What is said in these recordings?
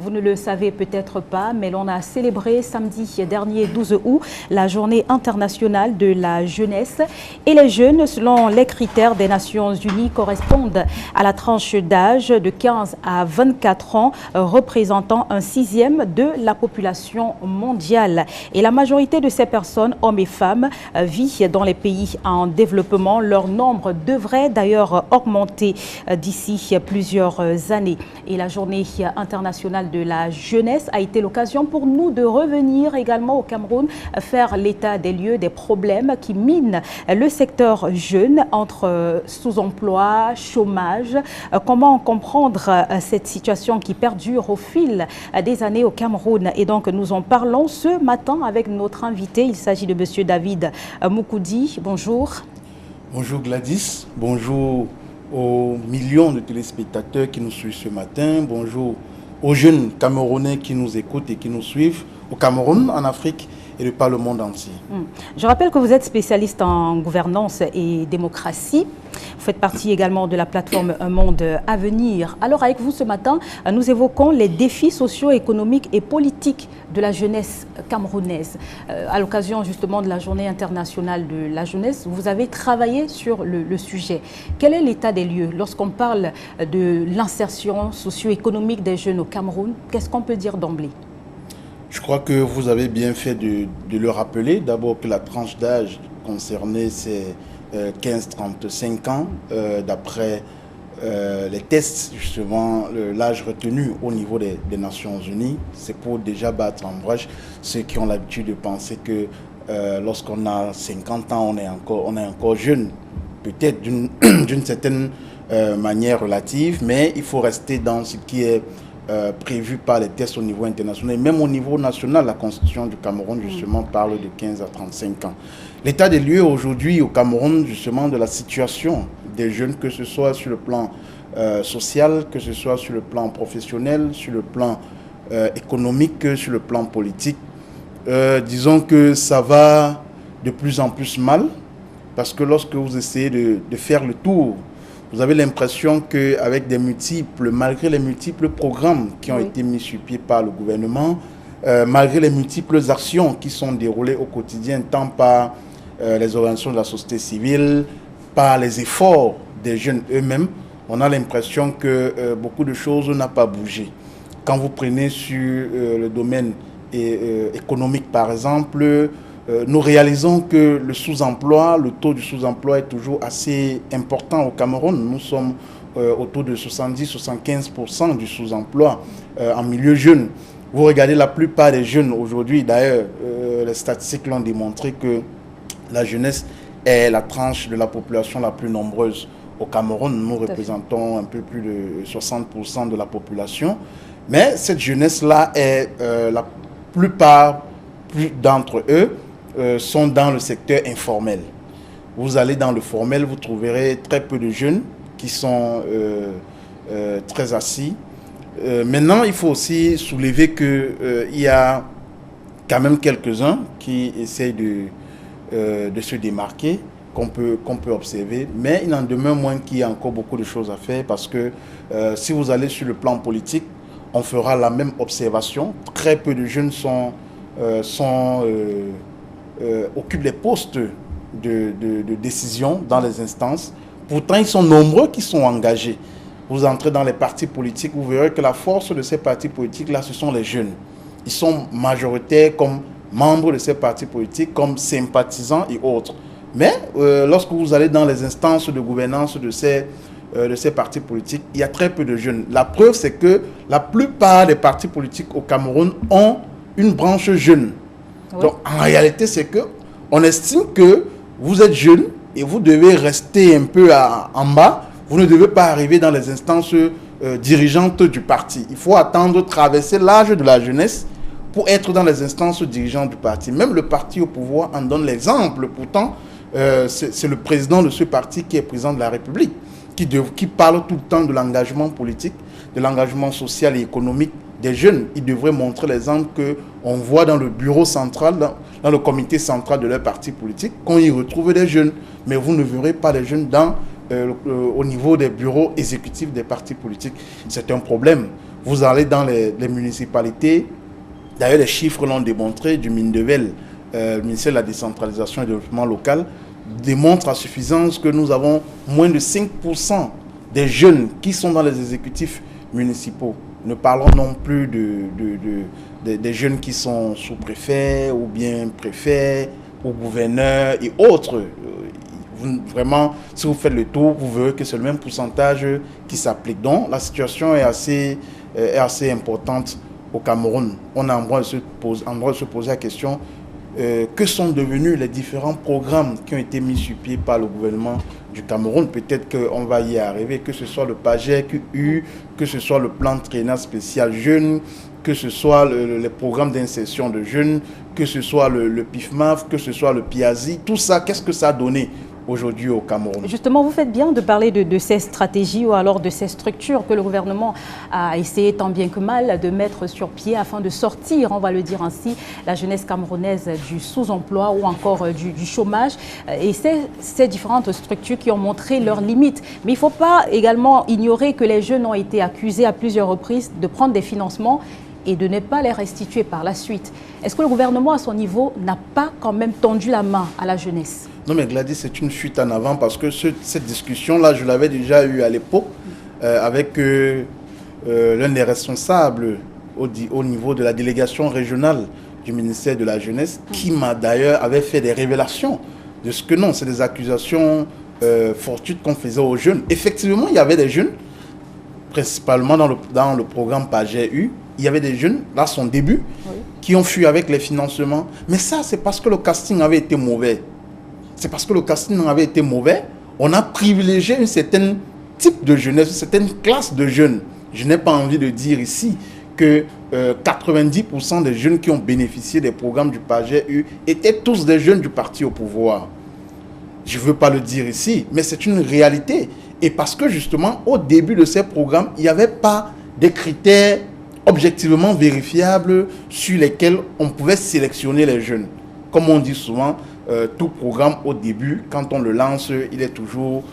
Vous ne le savez peut-être pas, mais l'on a célébré samedi dernier 12 août la journée internationale de la jeunesse. Et les jeunes, selon les critères des Nations Unies, correspondent à la tranche d'âge de 15 à 24 ans, représentant un sixième de la population mondiale. Et la majorité de ces personnes, hommes et femmes, vit dans les pays en développement. Leur nombre devrait d'ailleurs augmenter d'ici plusieurs années. Et la journée internationale de la jeunesse a été l'occasion pour nous de revenir également au Cameroun, faire l'état des lieux, des problèmes qui minent le secteur jeune entre sous-emploi, chômage. Comment comprendre cette situation qui perdure au fil des années au Cameroun? Et donc nous en parlons ce matin avec notre invité. Il s'agit de M. David Moukoudi. Bonjour. Bonjour Gladys. Bonjour aux millions de téléspectateurs qui nous suivent ce matin. Bonjour aux jeunes Camerounais qui nous écoutent et qui nous suivent au Cameroun, en Afrique et par le monde entier. Je rappelle que vous êtes spécialiste en gouvernance et démocratie. Vous faites partie également de la plateforme Un Monde à venir. Alors avec vous ce matin, nous évoquons les défis socio-économiques et politiques de la jeunesse camerounaise. À l'occasion justement de la journée internationale de la jeunesse, vous avez travaillé sur le sujet. Quel est l'état des lieux lorsqu'on parle de l'insertion socio-économique des jeunes au Cameroun? Qu'est-ce qu'on peut dire d'emblée? Je crois que vous avez bien fait de le rappeler. D'abord que la tranche d'âge concernée, c'est 15-35 ans. D'après les tests, justement, l'âge retenu au niveau des Nations Unies, c'est pour déjà battre en brèche ceux qui ont l'habitude de penser que lorsqu'on a 50 ans, on est encore jeune. Peut-être d'une certaine manière relative, mais il faut rester dans ce qui est prévu par les tests au niveau international. Et même au niveau national, la Constitution du Cameroun, justement, parle de 15 à 35 ans. L'état des lieux aujourd'hui au Cameroun, justement, de la situation des jeunes, que ce soit sur le plan social, que ce soit sur le plan professionnel, sur le plan économique, sur le plan politique, disons que ça va de plus en plus mal, parce que lorsque vous essayez de faire le tour, vous avez l'impression qu'avec malgré les multiples programmes qui ont été mis sur pied par le gouvernement, malgré les multiples actions qui sont déroulées au quotidien, tant par les organisations de la société civile, par les efforts des jeunes eux-mêmes, on a l'impression que beaucoup de choses n'ont pas bougé. Quand vous prenez sur le domaine économique, par exemple, nous réalisons que le sous-emploi, le taux du sous-emploi est toujours assez important au Cameroun. Nous sommes autour de 70-75% du sous-emploi en milieu jeune. Vous regardez la plupart des jeunes aujourd'hui, d'ailleurs, les statistiques l'ont démontré que la jeunesse est la tranche de la population la plus nombreuse au Cameroun. Nous représentons un peu plus de 60% de la population. Mais cette jeunesse-là est la plupart d'entre eux sont dans le secteur informel. Vous allez dans le formel, vous trouverez très peu de jeunes qui sont très assis. Maintenant, il faut aussi soulever qu'il y a quand même quelques-uns qui essayent de se démarquer, qu'on peut observer, mais il en demeure moins qu'il y a encore beaucoup de choses à faire, parce que si vous allez sur le plan politique, on fera la même observation. Très peu de jeunes occupent les postes de décision dans les instances. Pourtant, ils sont nombreux qui sont engagés. Vous entrez dans les partis politiques, vous verrez que la force de ces partis politiques-là, ce sont les jeunes. Ils sont majoritaires comme membres de ces partis politiques, comme sympathisants et autres. Mais lorsque vous allez dans les instances de gouvernance de ces partis politiques, il y a très peu de jeunes. La preuve, c'est que la plupart des partis politiques au Cameroun ont une branche jeune. Oui. Donc, en réalité, c'est qu'on estime que vous êtes jeune et vous devez rester un peu en bas. Vous ne devez pas arriver dans les instances dirigeantes du parti. Il faut attendre traverser l'âge de la jeunesse pour être dans les instances dirigeantes du parti. Même le parti au pouvoir en donne l'exemple. Pourtant, c'est le président de ce parti qui est président de la République, qui parle tout le temps de l'engagement politique, de l'engagement social et économique des jeunes. Ils devraient montrer l'exemple qu'on voit dans le bureau central, dans le comité central de leur parti politique, qu'on y retrouve des jeunes. Mais vous ne verrez pas les jeunes au niveau des bureaux exécutifs des partis politiques. C'est un problème. Vous allez dans les municipalités, d'ailleurs les chiffres l'ont démontré, du MINDEVEL, le ministère de la décentralisation et du développement local, démontre à suffisance que nous avons moins de 5% des jeunes qui sont dans les exécutifs municipaux. Ne parlons non plus des jeunes qui sont sous-préfets ou bien préfets ou gouverneurs et autres. Vraiment, si vous faites le tour, vous verrez que c'est le même pourcentage qui s'applique. Donc, la situation est assez importante au Cameroun. On a en droit de se poser la question, que sont devenus les différents programmes qui ont été mis sur pied par le gouvernement du Cameroun. Peut-être qu'on va y arriver, que ce soit le PAGEC-U, que ce soit le plan triennal spécial jeunes, que ce soit les programmes d'insertion de jeunes, que ce soit le PIFMAF, que ce soit le PIAZI. Tout ça, qu'est-ce que ça a donné aujourd'hui au Cameroun? Justement, vous faites bien de parler de ces stratégies ou alors de ces structures que le gouvernement a essayé tant bien que mal de mettre sur pied afin de sortir, on va le dire ainsi, la jeunesse camerounaise du sous-emploi ou encore du chômage. Et ces différentes structures qui ont montré leurs limites. Mais il ne faut pas également ignorer que les jeunes ont été accusés à plusieurs reprises de prendre des financements et de ne pas les restituer par la suite. Est-ce que le gouvernement, à son niveau, n'a pas quand même tendu la main à la jeunesse? Non, mais Gladys, c'est une fuite en avant parce que cette discussion-là, je l'avais déjà eue à l'époque avec l'un des responsables au niveau de la délégation régionale du ministère de la Jeunesse, qui m'a d'ailleurs avait fait des révélations de ce que non, c'est des accusations fortuites qu'on faisait aux jeunes. Effectivement, il y avait des jeunes, principalement dans le programme PAGEC-U, il y avait des jeunes, là, son début, qui ont fui avec les financements. Mais ça, c'est parce que le casting avait été mauvais. C'est parce que le casting avait été mauvais. On a privilégié un certain type de jeunesse, une certaine classe de jeunes. Je n'ai pas envie de dire ici que 90% des jeunes qui ont bénéficié des programmes du PAGEC-U étaient tous des jeunes du parti au pouvoir. Je ne veux pas le dire ici, mais c'est une réalité. Et parce que justement, au début de ces programmes, il n'y avait pas des critères objectivement vérifiables sur lesquels on pouvait sélectionner les jeunes. Comme on dit souvent, tout programme au début, quand on le lance, il est toujours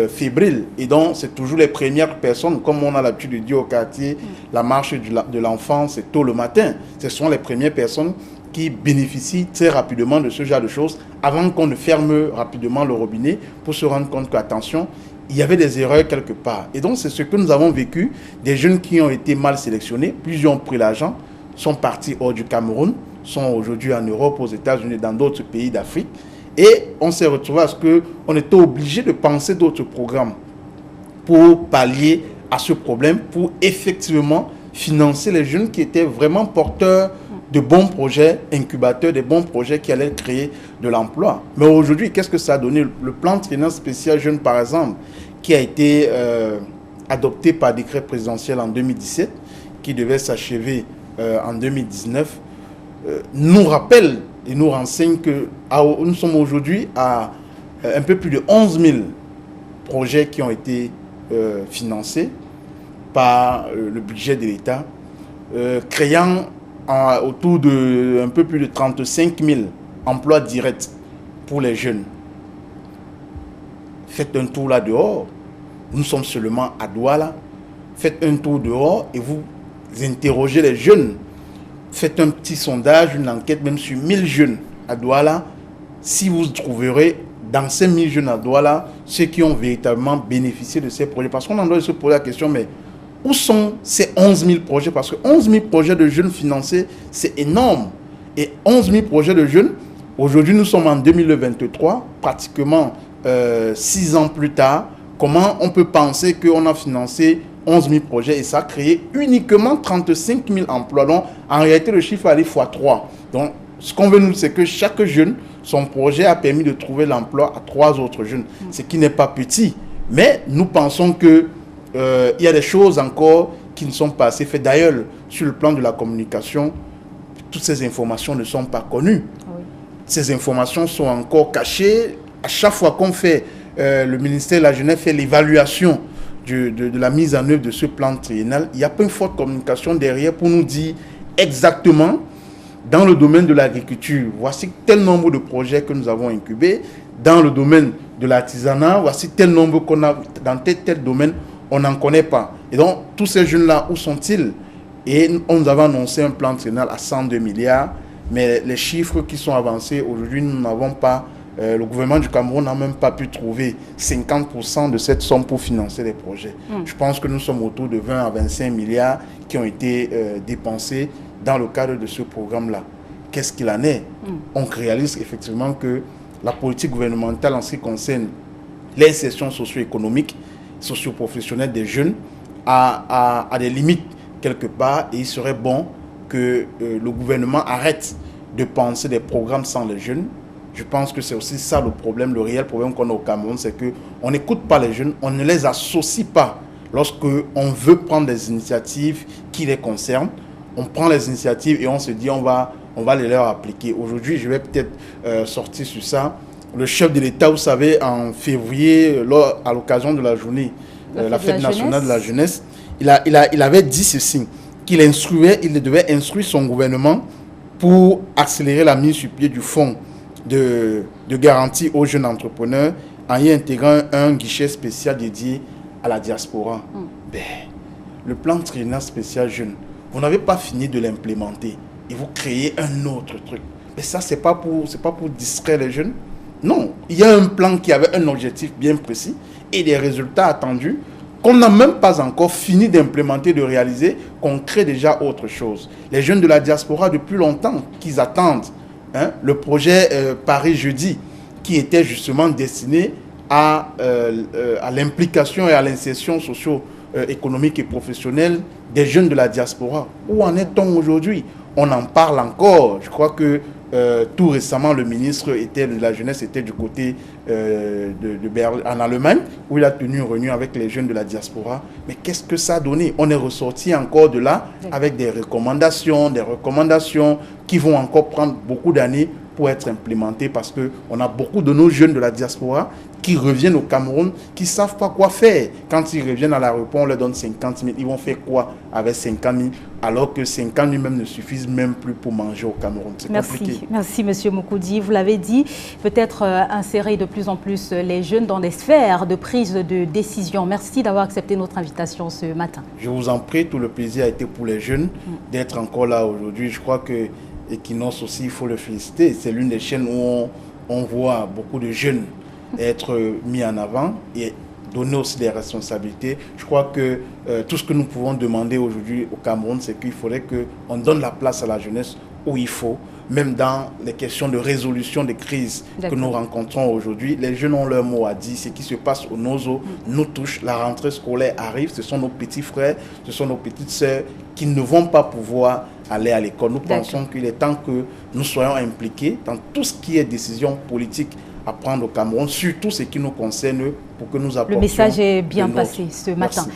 fébrile. Et donc, c'est toujours les premières personnes, comme on a l'habitude de dire au quartier, la marche de l'enfant, c'est tôt le matin. Ce sont les premières personnes qui bénéficient très rapidement de ce genre de choses avant qu'on ne ferme rapidement le robinet pour se rendre compte qu'attention, il y avait des erreurs quelque part. Et donc, c'est ce que nous avons vécu. Des jeunes qui ont été mal sélectionnés, plusieurs ont pris l'argent, sont partis hors du Cameroun, sont aujourd'hui en Europe, aux États-Unis, dans d'autres pays d'Afrique. Et on s'est retrouvé à ce qu'on était obligé de penser d'autres programmes pour pallier à ce problème, pour effectivement financer les jeunes qui étaient vraiment porteurs de bons projets, incubateurs, des bons projets qui allaient créer de l'emploi. Mais aujourd'hui, qu'est-ce que ça a donné? Le plan triennal spécial jeunes, par exemple, qui a été adopté par décret présidentiel en 2017, qui devait s'achever en 2019, nous rappelle et nous renseigne que nous sommes aujourd'hui à un peu plus de 11 000 projets qui ont été financés par le budget de l'État, créant autour de un peu plus de 35 000 emplois directs pour les jeunes. Faites un tour là dehors, nous sommes seulement à Douala, faites un tour dehors et vous interrogez les jeunes. Faites un petit sondage, une enquête même sur 1000 jeunes à Douala. Si vous trouverez dans ces 1000 jeunes à Douala ceux qui ont véritablement bénéficié de ces projets. Parce qu'on en doit se poser la question, mais où sont ces 11 000 projets? Parce que 11 000 projets de jeunes financés, c'est énorme. Et 11 000 projets de jeunes, aujourd'hui nous sommes en 2023, pratiquement 6 ans plus tard. Comment on peut penser qu'on a financé 11 000 projets et ça a créé uniquement 35 000 emplois. Donc, en réalité, le chiffre allait x3. Donc, ce qu'on veut nous, c'est que chaque jeune, son projet a permis de trouver l'emploi à 3 autres jeunes, ce qui n'est pas petit. Mais nous pensons qu'il y a des choses encore qui ne sont pas assez faites. D'ailleurs, sur le plan de la communication, toutes ces informations ne sont pas connues. Oui. Ces informations sont encore cachées. À chaque fois qu'on fait, le ministère de la Jeunesse fait l'évaluation de la mise en œuvre de ce plan triennal, il n'y a pas une forte communication derrière pour nous dire exactement, dans le domaine de l'agriculture, voici tel nombre de projets que nous avons incubés, dans le domaine de l'artisanat, voici tel nombre qu'on a, dans tel domaine, on n'en connaît pas. Et donc, tous ces jeunes-là, où sont-ils? Et on nous avait annoncé un plan triennal à 102 milliards, mais les chiffres qui sont avancés aujourd'hui, nous n'avons pas, le gouvernement du Cameroun n'a même pas pu trouver 50% de cette somme pour financer les projets. Je pense que nous sommes autour de 20 à 25 milliards qui ont été dépensés dans le cadre de ce programme-là. Qu'est-ce qu'il en est? On réalise effectivement que la politique gouvernementale en ce qui concerne l'insertion socio-économique, socio-professionnelle des jeunes a des limites quelque part, et il serait bon que le gouvernement arrête de penser des programmes sans les jeunes. Je pense que c'est aussi ça le problème, le réel problème qu'on a au Cameroun, c'est qu'on n'écoute pas les jeunes, on ne les associe pas. Lorsqu'on veut prendre des initiatives qui les concernent, on prend les initiatives et on se dit on va les leur appliquer. Aujourd'hui, je vais peut-être sortir sur ça. Le chef de l'État, vous savez, en février, à l'occasion de la journée, la fête nationale de la jeunesse, il avait dit ceci, qu'il devait instruire son gouvernement pour accélérer la mise sur pied du fonds de garantie aux jeunes entrepreneurs en y intégrant un guichet spécial dédié à la diaspora. Ben, le plan triennal spécial jeune, vous n'avez pas fini de l'implémenter et vous créez un autre truc. Mais ça, c'est pas pour distraire les jeunes. Non, il y a un plan qui avait un objectif bien précis et des résultats attendus qu'on n'a même pas encore fini d'implémenter, de réaliser, qu'on crée déjà autre chose. Les jeunes de la diaspora, depuis longtemps, qu'ils attendent le projet Paris Jeudi, qui était justement destiné à l'implication et à l'insertion socio-économique et professionnelle des jeunes de la diaspora. Où en est-on aujourd'hui? On en parle encore. Je crois que tout récemment, le ministre de la Jeunesse était du côté de Berlin, en Allemagne, où il a tenu une réunion avec les jeunes de la diaspora. Mais qu'est-ce que ça a donné? On est ressorti encore de là avec des recommandations qui vont encore prendre beaucoup d'années pour être implémentées, parce qu'on a beaucoup de nos jeunes de la diaspora qui reviennent au Cameroun, qui ne savent pas quoi faire. Quand ils reviennent à l'aéroport, on leur donne 50 000. Ils vont faire quoi avec 50 000, alors que 50 000 même ne suffisent même plus pour manger au Cameroun? C'est compliqué. Merci, M. Moukoudi. Vous l'avez dit, peut-être insérer de plus en plus les jeunes dans des sphères de prise de décision. Merci d'avoir accepté notre invitation ce matin. Je vous en prie, tout le plaisir a été pour les jeunes d'être encore là aujourd'hui. Je crois que Equinos aussi, il faut le féliciter. C'est l'une des chaînes où on voit beaucoup de jeunes être mis en avant et donner aussi des responsabilités. Je crois que tout ce que nous pouvons demander aujourd'hui au Cameroun, c'est qu'il faudrait qu'on donne la place à la jeunesse où il faut, même dans les questions de résolution des crises que nous rencontrons aujourd'hui. Les jeunes ont leur mot à dire. Ce qui se passe au Nozo nous touche. La rentrée scolaire arrive. Ce sont nos petits frères, ce sont nos petites sœurs qui ne vont pas pouvoir aller à l'école. Nous pensons qu'il est temps que nous soyons impliqués dans tout ce qui est décision politique à prendre au Cameroun, surtout ce qui nous concerne, pour que nous apportions. Le message est bien passé ce matin.